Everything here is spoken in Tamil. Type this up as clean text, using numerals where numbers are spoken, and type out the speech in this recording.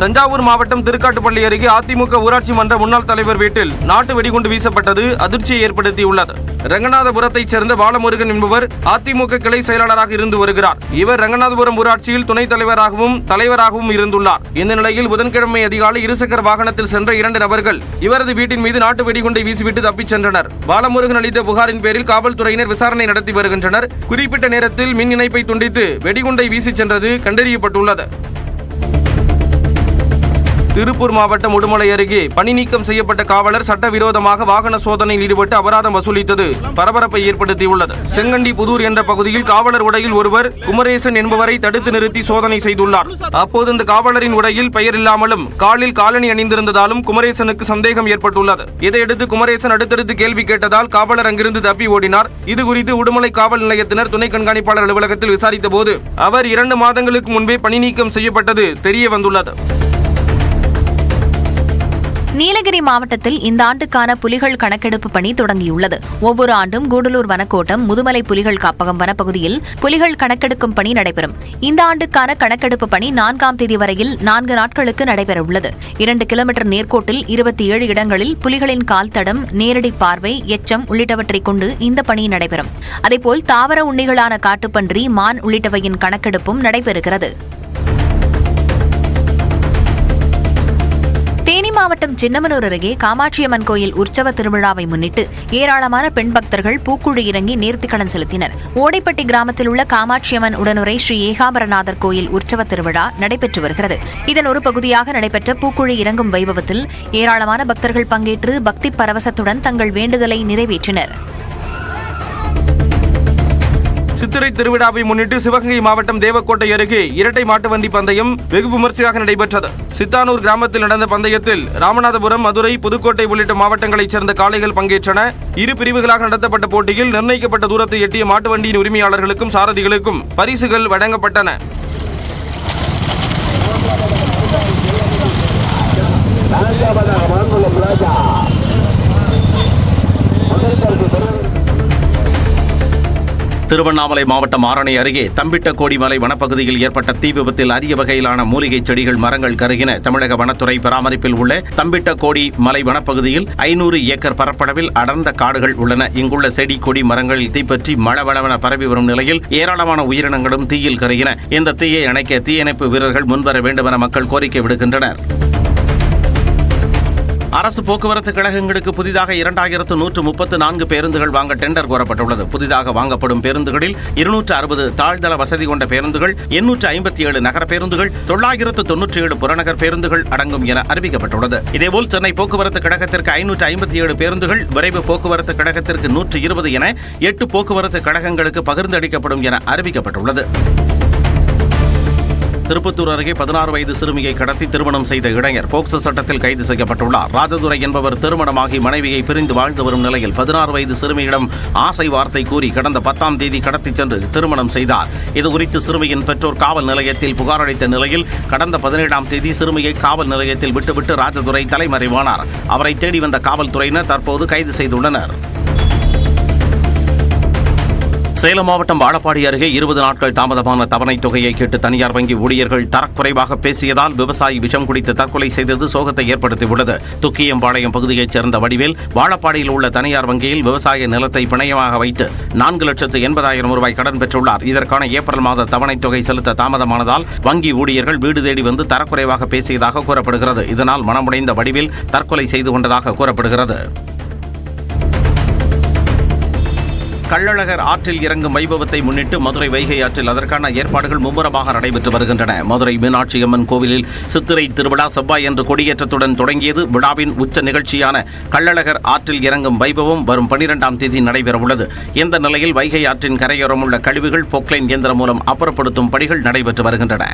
தஞ்சாவூர் மாவட்டம் திருக்காட்டுப்பள்ளி அருகே அதிமுக ஊராட்சி மன்ற முன்னாள் தலைவர் வீட்டில் நாட்டு வெடிகுண்டு வீசப்பட்டது அதிர்ச்சியை ஏற்படுத்தியுள்ளது. ரங்கநாதபுரத்தைச் சேர்ந்த பாலமுருகன் என்பவர் அதிமுக கிளை செயலாளராக இருந்து வருகிறார். இவர் ரங்கநாதபுரம் ஊராட்சியில் துணைத் தலைவராகவும் தலைவராகவும் இருந்துள்ளார். இந்த நிலையில் புதன்கிழமை அதிகாலை இருசக்கர வாகனத்தில் சென்ற 2 நபர்கள் இவரது வீட்டின் மீது நாட்டு வெடிகுண்டை வீசிவிட்டு தப்பிச் சென்றனர். பாலமுருகன் அளித்த புகாரின் பேரில் காவல்துறையினர் விசாரணை நடத்தி வருகின்றனர். குறிப்பிட்ட நேரத்தில் மின் இணைப்பை துண்டித்து வெடிகுண்டை வீசிச் சென்றது கண்டறியப்பட்டுள்ளது. திருப்பூர் மாவட்டம் உடுமலை அருகே பணி நீக்கம் செய்யப்பட்ட காவலர் சட்டவிரோதமாக வாகன சோதனையில் ஈடுபட்டு அபராதம் வசூலித்தது பரபரப்பை ஏற்படுத்தியுள்ளது. செங்கண்டி புதூர் என்ற பகுதியில் காவலர் உடையில் ஒருவர் குமரேசன் என்பவரை தடுத்து நிறுத்தி சோதனை செய்துள்ளார். அப்போது இந்த காவலரின் உடையில் பெயர் இல்லாமலும் காலில் காலணி அணிந்திருந்ததாலும் குமரேசனுக்கு சந்தேகம் ஏற்பட்டுள்ளது. இதையடுத்து குமரேசன் அடுத்தடுத்து கேள்வி கேட்டதால் காவலர் அங்கிருந்து தப்பி ஓடினார். இதுகுறித்து உடுமலை காவல் நிலையத்தினர் துணை கண்காணிப்பாளர் அலுவலகத்தில் விசாரித்த போது அவர் 2 மாதங்களுக்கு முன்பே பணி நீக்கம் செய்யப்பட்டது தெரிய வந்துள்ளது. நீலகிரி மாவட்டத்தில் இந்த ஆண்டுக்கான புலிகள் கணக்கெடுப்பு பணி தொடங்கியுள்ளது. ஒவ்வொரு ஆண்டும் கூடலூர் வனக்கோட்டம் முதுமலை புலிகள் காப்பகம் வனப்பகுதியில் புலிகள் கணக்கெடுக்கும் பணி நடைபெறும். இந்த ஆண்டுக்கான கணக்கெடுப்பு பணி 4ஆம் தேதி வரையில் 4 நாட்களுக்கு நடைபெறவுள்ளது. 2 கிலோமீட்டர் நேர்கோட்டில் 27 இடங்களில் புலிகளின் கால் தடம், நேரடி பார்வை, எச்சம் உள்ளிட்டவற்றை கொண்டு இந்த பணி நடைபெறும். அதேபோல் தாவர உண்ணிகளான காட்டுப்பன்றி, மான் உள்ளிட்டவையின் கணக்கெடுப்பும் நடைபெறுகிறது. தேனி மாவட்டம் சின்னமனூர் அருகே காமாட்சியம்மன் கோயில் உற்சவ திருவிழாவை முன்னிட்டு ஏராளமான பெண் பக்தர்கள் பூக்குழி இறங்கி நேர்த்திக்கடன் செலுத்தினர். ஓடைப்பட்டி கிராமத்தில் உள்ள காமாட்சியம்மன் உடனுரை ஸ்ரீ ஏகாம்பரநாதர் கோயில் உற்சவ திருவிழா நடைபெற்று வருகிறது. இதன் ஒரு பகுதியாக நடைபெற்ற பூக்குழி இறங்கும் வைபவத்தில் ஏராளமான பக்தர்கள் பங்கேற்று பக்தி பரவசத்துடன் தங்கள் வேண்டுதலை நிறைவேற்றினர். சித்திரை திருவிழாவை முன்னிட்டு சிவகங்கை மாவட்டம் தேவக்கோட்டை அருகே இரட்டை மாட்டு வண்டி பந்தயம் வெகு விமர்சையாக நடைபெற்றது. சித்தானூர் கிராமத்தில் நடந்த பந்தயத்தில் ராமநாதபுரம், மதுரை, புதுக்கோட்டை உள்ளிட்ட மாவட்டங்களைச் சேர்ந்த காளைகள் பங்கேற்றன. 2 பிரிவுகளாக நடத்தப்பட்ட போட்டியில் நிர்ணயிக்கப்பட்ட தூரத்தை எட்டிய மாட்டு வண்டியின் உரிமையாளர்களுக்கும் சாரதிகளுக்கும் பரிசுகள் வழங்கப்பட்டன. திருவண்ணாமலை மாவட்டம் ஆரணி அருகே தம்பிட்டக்கோடி மலை வனப்பகுதியில் ஏற்பட்ட தீ விபத்தில் அரிய வகையிலான மூலிகை செடிகள், மரங்கள் கருகின. தமிழக வனத்துறை பராமரிப்பில் உள்ள தம்பிட்டக்கோடி மலை வனப்பகுதியில் 500 ஏக்கர் பரப்பளவில் அடர்ந்த காடுகள் உள்ளன. இங்குள்ள செடி, கொடி, மரங்களில் தீப்பற்றி மளவளவென பரவி வரும் நிலையில் ஏராளமான உயிரினங்களும் தீயில் கருகின. இந்த தீயை அணைக்க தீயணைப்பு வீரர்கள் முன்வர வேண்டும் என மக்கள் கோரிக்கை விடுக்கின்றனர். அரசு போக்குவரத்து கழகங்களுக்கு புதிதாக 2134 பேருந்துகள் வாங்க டெண்டர் கோரப்பட்டுள்ளது. புதிதாக வாங்கப்படும் பேருந்துகளில் 260 தாழ்தள வசதி கொண்ட பேருந்துகள், 857 நகர பேருந்துகள், 997 புறநகர் பேருந்துகள் அடங்கும் என அறிவிக்கப்பட்டுள்ளது. இதேபோல் சென்னை போக்குவரத்து கழகத்திற்கு 557 பேருந்துகள், விரைவு போக்குவரத்து கழகத்திற்கு 120 என 8 போக்குவரத்து கழகங்களுக்கு பகிர்ந்தளிக்கப்படும் என அறிவிக்கப்பட்டுள்ளது. திருப்பத்தூர் அருகே 16 வயது சிறுமியை கடத்தி திருமணம் செய்த இளைஞர் போக்சோ சட்டத்தில் கைது செய்யப்பட்டுள்ளார். ராஜதுரை என்பவர் திருமணமாகி மனைவியை பிரிந்து வாழ்ந்து வரும் நிலையில் 16 வயது சிறுமியிடம் ஆசை வார்த்தை கூறி கடந்த 10ஆம் தேதி கடத்திச் சென்று திருமணம் செய்தார். இதுகுறித்து சிறுமியின் பெற்றோர் காவல் நிலையத்தில் புகார் அளித்த நிலையில் கடந்த 17ஆம் தேதி சிறுமியை காவல் நிலையத்தில் விட்டுவிட்டு ராஜதுரை தலைமறைவானார். அவரை தேடி வந்த காவல்துறையினர் தற்போது கைது செய்துள்ளனர். சேலம் மாவட்டம் வாழப்பாடி அருகே 20 நாட்கள் தாமதமான தவணைத் தொகையை கேட்டு தனியார் வங்கி ஊழியர்கள் தரக்குறைவாக பேசியதால் விவசாயி விஷம் குடித்து தற்கொலை செய்தது சோகத்தை ஏற்படுத்தியுள்ளது. துக்கியம்பாளையம் பகுதியைச் சேர்ந்த வடிவேல் வாழப்பாடியில் உள்ள தனியார் வங்கியில் விவசாய நிலத்தை பிணையமாக வைத்து 4,80,000 ரூபாய் கடன் பெற்றுள்ளார். இதற்கான ஏப்ரல் மாத தவணைத் தொகை செலுத்த தாமதமானதால் வங்கி ஊழியர்கள் வீடு தேடி வந்து தரக்குறைவாக பேசியதாக கூறப்படுகிறது. இதனால் மனமுடைந்த வடிவேல் தற்கொலை செய்து கொண்டதாக கூறப்படுகிறது. கள்ளழகர் ஆற்றில் இறங்கும் வைபவத்தை முன்னிட்டு மதுரை வைகை ஆற்றில் அதற்கான ஏற்பாடுகள் மும்முரமாக நடைபெற்று வருகின்றன. மதுரை மீனாட்சி அம்மன் கோவிலில் சித்திரை திருவிழா செவ்வாய் என்று கொடியேற்றத்துடன் தொடங்கியது. விழாவின் உச்ச நிகழ்ச்சியான கள்ளழகர் ஆற்றில் இறங்கும் வைபவம் வரும் 12ஆம் தேதி நடைபெறவுள்ளது. இந்த நிலையில் வைகை ஆற்றின் கரையோரம் உள்ள கழிவுகள் பொக்லைன் இயந்திரம் மூலம் அப்புறப்படுத்தும் பணிகள் நடைபெற்று வருகின்றன.